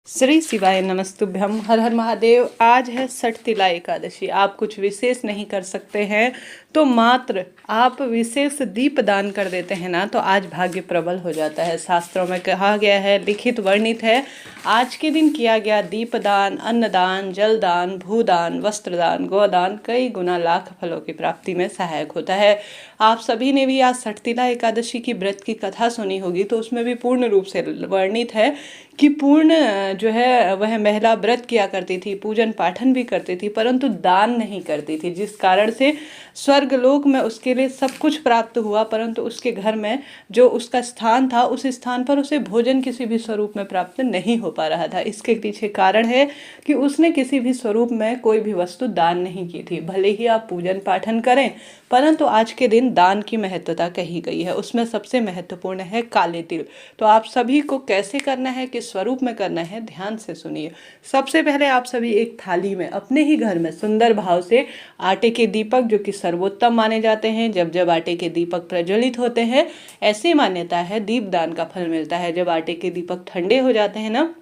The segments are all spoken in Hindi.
श्री शिवाय नमस्तुभ्यम। हर हर महादेव। आज है षठतिला एकादशी। आप कुछ विशेष नहीं कर सकते हैं तो मात्र आप विशेष दीप दान कर देते हैं ना, तो आज भाग्य प्रबल हो जाता है। शास्त्रों में कहा गया है, लिखित वर्णित है, आज के दिन किया गया दीप दान, अन्नदान, जलदान, भूदान, वस्त्रदान, गोदान कई गुना लाख फलों की प्राप्ति में सहायक होता है। आप सभी ने भी आज षठतिला एकादशी की व्रत की कथा सुनी होगी, तो उसमें भी पूर्ण रूप से वर्णित है कि पूर्ण जो है वह महिला व्रत किया करती थी, पूजन पाठन भी करती थी, परंतु दान नहीं करती थी, जिस कारण से स्वर्गलोक में उसके लिए सब कुछ प्राप्त हुआ, परंतु उसके घर में जो उसका स्थान था, उस स्थान पर उसे भोजन किसी भी स्वरूप में प्राप्त नहीं हो पा रहा था। इसके पीछे कारण है कि उसने किसी भी स्वरूप में कोई भी वस्तु दान नहीं की थी। भले ही आप पूजन पाठन करें, परंतु आज के दिन दान की महत्वता कही गई है। उसमें सबसे महत्वपूर्ण है काले तिल। तो आप सभी को कैसे करना है, किस स्वरूप में करना है, ध्यान से सुनिए। सबसे पहले आप सभी एक थाली में अपने ही घर में सुंदर भाव से आटे के दीपक, जो कि सर्वोत्तम माने जाते हैं, जब जब आटे के दीपक प्रज्वलित होते हैं, ऐसी मान्यता है, दीपदान का फल मिलता है। जब आटे के दीपक ठंडे हो जाते हैं ना,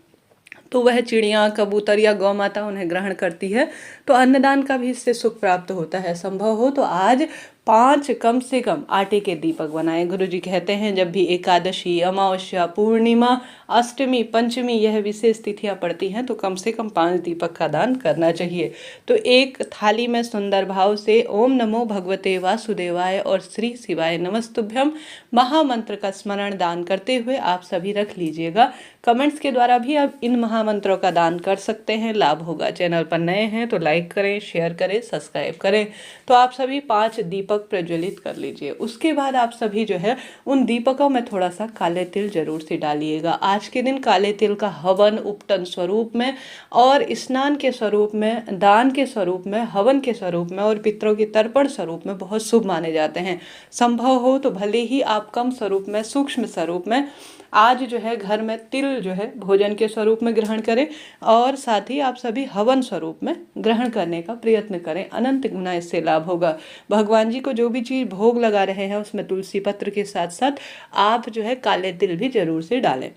तो वह चिड़िया, कबूतर या गौ माता उन्हें ग्रहण करती है, तो अन्नदान का भी इससे सुख प्राप्त होता है। संभव हो तो आज 5 कम से कम आटे के दीपक बनाएं। गुरु जी कहते हैं, जब भी एकादशी, अमावस्या, पूर्णिमा, अष्टमी, पंचमी यह विशेष तिथियां पड़ती हैं, तो कम से कम 5 दीपक का दान करना चाहिए। तो एक थाली में सुंदर भाव से ओम नमो भगवते वासुदेवाय और श्री शिवाय नमस्तुभ्यम महामंत्र का स्मरण दान करते हुए आप सभी रख लीजिएगा। कमेंट्स के द्वारा भी आप इन महामंत्रों का दान कर सकते हैं, लाभ होगा। चैनल पर नए हैं तो लाइक करें, शेयर करें, सब्सक्राइब करें। तो आप सभी 5 दीपक प्रज्वलित कर लीजिए। उसके बाद आप सभी जो है उन दीपकों में थोड़ा सा काले तिल जरूर से डालिएगा। आज के दिन काले तिल का हवन उपटन स्वरूप में और स्नान के स्वरूप में, दान के स्वरूप में, हवन के स्वरूप में और पितरों के तर्पण स्वरूप में बहुत शुभ माने जाते हैं। संभव हो तो भले ही आप कम स्वरूप में, सूक्ष्म स्वरूप में आज जो है घर में तिल जो है भोजन के स्वरूप में ग्रहण करें, और साथ ही आप सभी हवन स्वरूप में ग्रहण करने का प्रयत्न करें। अनंत गुना इससे लाभ होगा। भगवान जी को जो भी चीज़ भोग लगा रहे हैं, उसमें तुलसी पत्र के साथ साथ आप जो है काले तिल भी जरूर से डालें।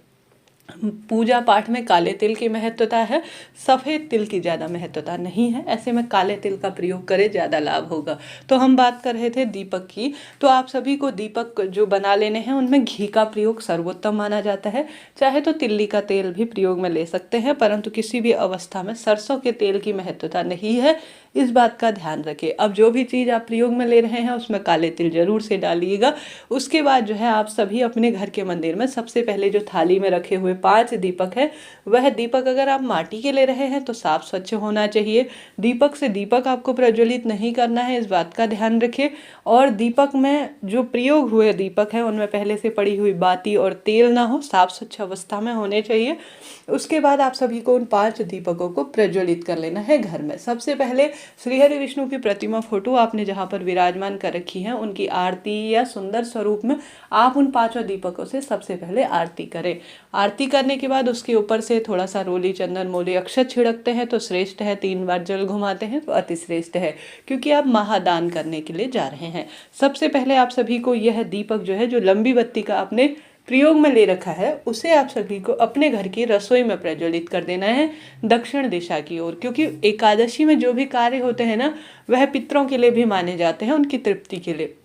पूजा पाठ में काले तिल की महत्वता है, सफ़ेद तिल की ज़्यादा महत्वता नहीं है। ऐसे में काले तिल का प्रयोग करें, ज़्यादा लाभ होगा। तो हम बात कर रहे थे दीपक की, तो आप सभी को दीपक जो बना लेने हैं, उनमें घी का प्रयोग सर्वोत्तम माना जाता है। चाहे तो तिल्ली का तेल भी प्रयोग में ले सकते हैं, परंतु किसी भी अवस्था में सरसों के तेल की महत्वता नहीं है, इस बात का ध्यान रखें। अब जो भी चीज़ आप प्रयोग में ले रहे हैं, उसमें काले तिल जरूर से डालिएगा। उसके बाद जो है आप सभी अपने घर के मंदिर में सबसे पहले जो थाली में रखे हुए 5 दीपक है, वह दीपक अगर आप माटी के ले रहे हैं तो साफ स्वच्छ होना चाहिए। दीपक से दीपक आपको प्रज्वलित नहीं करना है, इस बात का ध्यान रखिए। और दीपक में जो प्रयोग हुए दीपक है, उनमें पहले से पड़ी हुई बाती और तेल ना हो, साफ स्वच्छ अवस्था में होने चाहिए। उसके बाद आप सभी को उन 5 दीपकों को प्रज्वलित कर लेना है घर में। सबसे पहले श्रीहरि विष्णु की प्रतिमा, फोटो आपने जहाँ पर विराजमान कर रखी है, उनकी आरती या सुंदर स्वरूप में आप उन 5 दीपकों से सबसे पहले आरती करें। आरती करने के बाद उसके ऊपर से थोड़ा सा रोली, चंदन, मोली, अक्षत छिड़कते हैं तो श्रेष्ठ है। 3 बार जल घुमाते हैं तो अति श्रेष्ठ है, क्योंकि आप महादान करने के लिए जा रहे हैं। सबसे पहले आप सभी को यह दीपक जो है, जो लंबी बत्ती का आपने प्रयोग में ले रखा है, उसे आप सभी को अपने घर की रसोई में प्रज्वलित कर देना है, दक्षिण दिशा की ओर। क्योंकि एकादशी में जो भी कार्य होते हैं ना, वह पितरों के लिए भी माने जाते हैं, उनकी तृप्ति के लिए।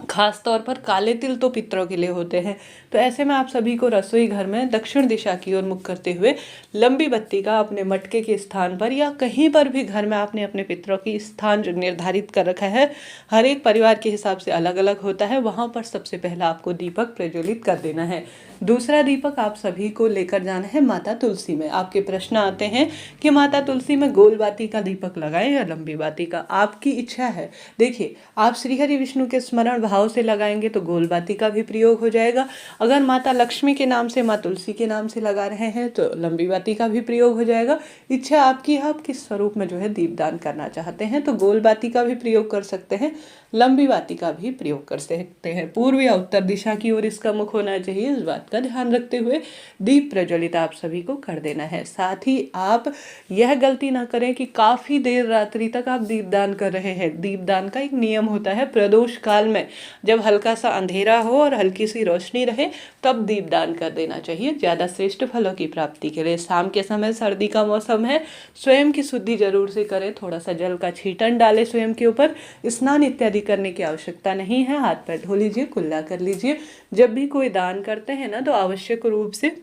खास तौर पर काले तिल तो पितरों के लिए होते हैं। तो ऐसे में आप सभी को रसोई घर में दक्षिण दिशा की ओर मुख करते हुए लंबी बत्ती का अपने मटके के स्थान पर या कहीं पर भी घर में आपने अपने पितरों की स्थान जो निर्धारित कर रखा है, हर एक परिवार के हिसाब से अलग अलग होता है, वहाँ पर सबसे पहला आपको दीपक प्रज्वलित कर देना है। दूसरा दीपक आप सभी को लेकर जाना है माता तुलसी में। आपके प्रश्न आते हैं कि माता तुलसी में गोल बाती का दीपक लगाएं या लंबी बाती का, आपकी इच्छा है। देखिए, आप श्रीहरि विष्णु के स्मरण भाव से लगाएंगे तो गोल बाती का भी प्रयोग हो जाएगा। अगर माता लक्ष्मी के नाम से, माँ तुलसी के नाम से लगा रहे हैं तो लंबी बाती का भी प्रयोग हो जाएगा। इच्छा आपकी है, आप किस स्वरूप में जो है दीपदान करना चाहते हैं, तो गोल बाती का भी प्रयोग कर सकते हैं। लंबी बाती का भी प्रयोग कर सकते हैं। पूर्व या उत्तर दिशा की ओर इसका मुख होना चाहिए, इस बात का ध्यान रखते हुए दीप प्रज्वलित आप सभी को कर देना है। साथ ही आप यह गलती ना करें कि काफ़ी देर रात्रि तक आप दीपदान कर रहे हैं। दीपदान का एक नियम होता है, प्रदोष काल में जब हल्का सा अंधेरा हो और हल्की सी रोशनी रहे तब दीपदान कर देना चाहिए, ज़्यादा श्रेष्ठ फलों की प्राप्ति के लिए। शाम के समय सर्दी का मौसम है, स्वयं की शुद्धि जरूर से करें, थोड़ा सा जल का छींटन डालें स्वयं के ऊपर। स्नान इत्यादि करने की आवश्यकता नहीं है, हाथ पैर धो लीजिए, कुल्ला कर लीजिए। जब भी कोई दान करते हैं ना तो आवश्यक रूप से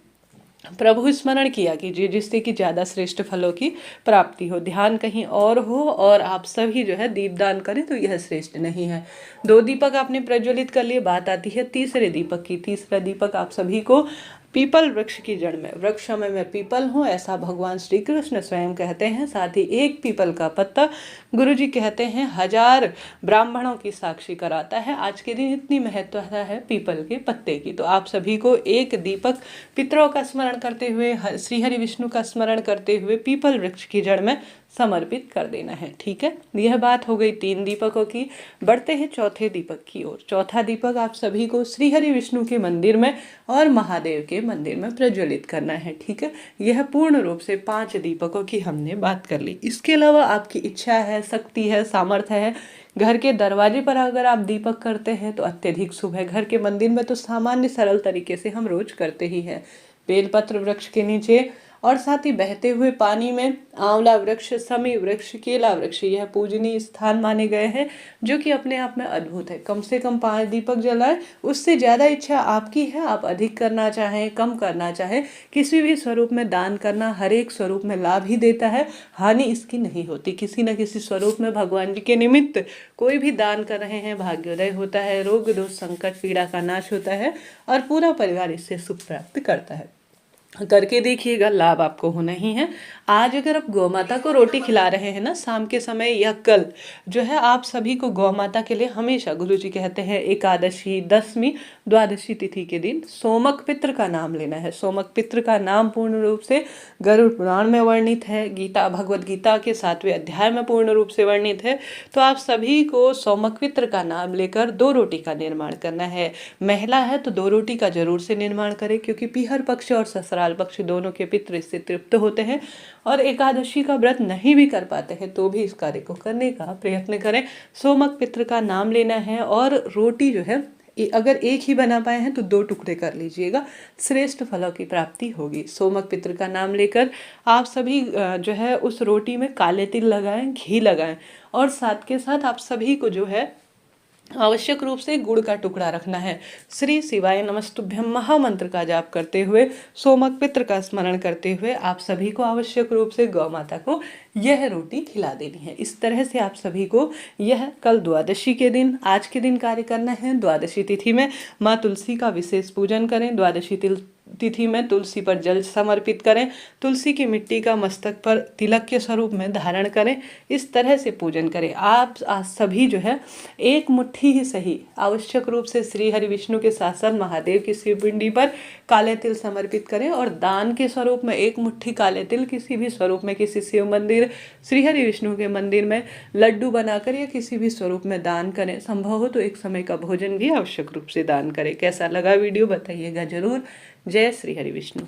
प्रभु स्मरण किया कीजिए, जिससे कि ज़्यादा श्रेष्ठ फलों की प्राप्ति हो। ध्यान कहीं और हो और आप सभी जो है दीपदान करें तो यह श्रेष्ठ नहीं है। 2 दीपक आपने प्रज्वलित कर लिए, बात आती है तीसरे दीपक की। तीसरा दीपक आप सभी को पीपल वृक्ष की जड़ में, वृक्ष में मैं पीपल हूँ ऐसा भगवान श्री कृष्ण स्वयं कहते हैं। साथ ही एक पीपल का पत्ता गुरुजी कहते हैं 1000 ब्राह्मणों की साक्षी कराता है। आज के दिन इतनी महत्वता है पीपल के पत्ते की, तो आप सभी को एक दीपक पितरों का स्मरण करते हुए, श्री हरि विष्णु का स्मरण करते हुए पीपल वृक्ष की जड़ में समर्पित कर देना है। ठीक है, यह बात हो गई 3 दीपकों की। बढ़ते हैं चौथे दीपक की ओर। चौथा दीपक आप सभी को श्री हरि विष्णु के मंदिर में और महादेव के मंदिर में प्रज्वलित करना है। ठीक है, यह पूर्ण रूप से 5 दीपकों की हमने बात कर ली। इसके अलावा आपकी इच्छा है, शक्ति है, सामर्थ्य है, घर के दरवाजे पर अगर आप दीपक करते हैं तो अत्यधिक शुभ है। घर के मंदिर में तो सामान्य सरल तरीके से हम रोज करते ही हैं। बेलपत्र वृक्ष के नीचे और साथ ही बहते हुए पानी में आंवला वृक्ष, समी वृक्ष, केला वृक्ष, यह पूजनीय स्थान माने गए हैं, जो कि अपने आप में अद्भुत है। कम से कम 5 दीपक जलाएं, उससे ज़्यादा इच्छा आपकी है। आप अधिक करना चाहें, कम करना चाहें, किसी भी स्वरूप में दान करना हर एक स्वरूप में लाभ ही देता है, हानि इसकी नहीं होती। किसी न किसी स्वरूप में भगवान जी के निमित्त कोई भी दान कर रहे हैं, भाग्योदय होता है, रोग दोष संकट पीड़ा का नाश होता है और पूरा परिवार इससे सुख प्राप्त करता है। करके देखिएगा, लाभ आपको होना ही है। आज अगर आप गौ माता को रोटी खिला रहे हैं ना शाम के समय या कल जो है, आप सभी को गौ माता के लिए हमेशा गुरुजी कहते हैं एकादशी, दशमी, द्वादशी तिथि के दिन सोमक पितृ का नाम लेना है। सोमक पितृ का नाम पूर्ण रूप से गरुड़ पुराण में वर्णित है, गीता भगवद गीता के 7वें अध्याय में पूर्ण रूप से वर्णित है। तो आप सभी को सोमक पितृ का नाम लेकर 2 रोटी का निर्माण करना है। महिला है तो 2 रोटी का जरूर से निर्माण करें, क्योंकि पीहर पक्ष और ससुराल पक्ष दोनों के पितृ इससे तृप्त होते हैं। और एकादशी का व्रत नहीं भी कर पाते हैं तो भी इस कार्य को करने का प्रयत्न करें। सोमक पितृ का नाम लेना है और रोटी जो है अगर एक ही बना पाए हैं तो 2 टुकड़े कर लीजिएगा, श्रेष्ठ फलों की प्राप्ति होगी। सोमक पितृ का नाम लेकर आप सभी जो है उस रोटी में काले तिल लगाएं, घी लगाएं और साथ के साथ आप सभी को जो है आवश्यक रूप से गुड़ का टुकड़ा रखना है। श्री शिवाय नमस्तुभ्यम महामंत्र का जाप करते हुए, सोमक पितृ का स्मरण करते हुए आप सभी को आवश्यक रूप से गौ माता को यह रोटी खिला देनी है। इस तरह से आप सभी को यह कल द्वादशी के दिन, आज के दिन कार्य करना है। द्वादशी तिथि में माँ तुलसी का विशेष पूजन करें। द्वादशी तिथि में तुलसी पर जल समर्पित करें। तुलसी की मिट्टी का मस्तक पर तिलक के स्वरूप में धारण करें। इस तरह से पूजन करें। आप सभी जो है एक मुट्ठी ही सही आवश्यक रूप से श्री हरि विष्णु के साथ साथ महादेव की शिवपिंडी पर काले तिल समर्पित करें और दान के स्वरूप में 1 मुट्ठी काले तिल किसी भी स्वरूप में, किसी शिव मंदिर, श्री हरि विष्णु के मंदिर में लड्डू बनाकर या किसी भी स्वरूप में दान करें। संभव हो तो एक समय का भोजन भी आवश्यक रूप से दान करें। कैसा लगा वीडियो बताइएगा जरूर। जय श्री हरि विष्णु।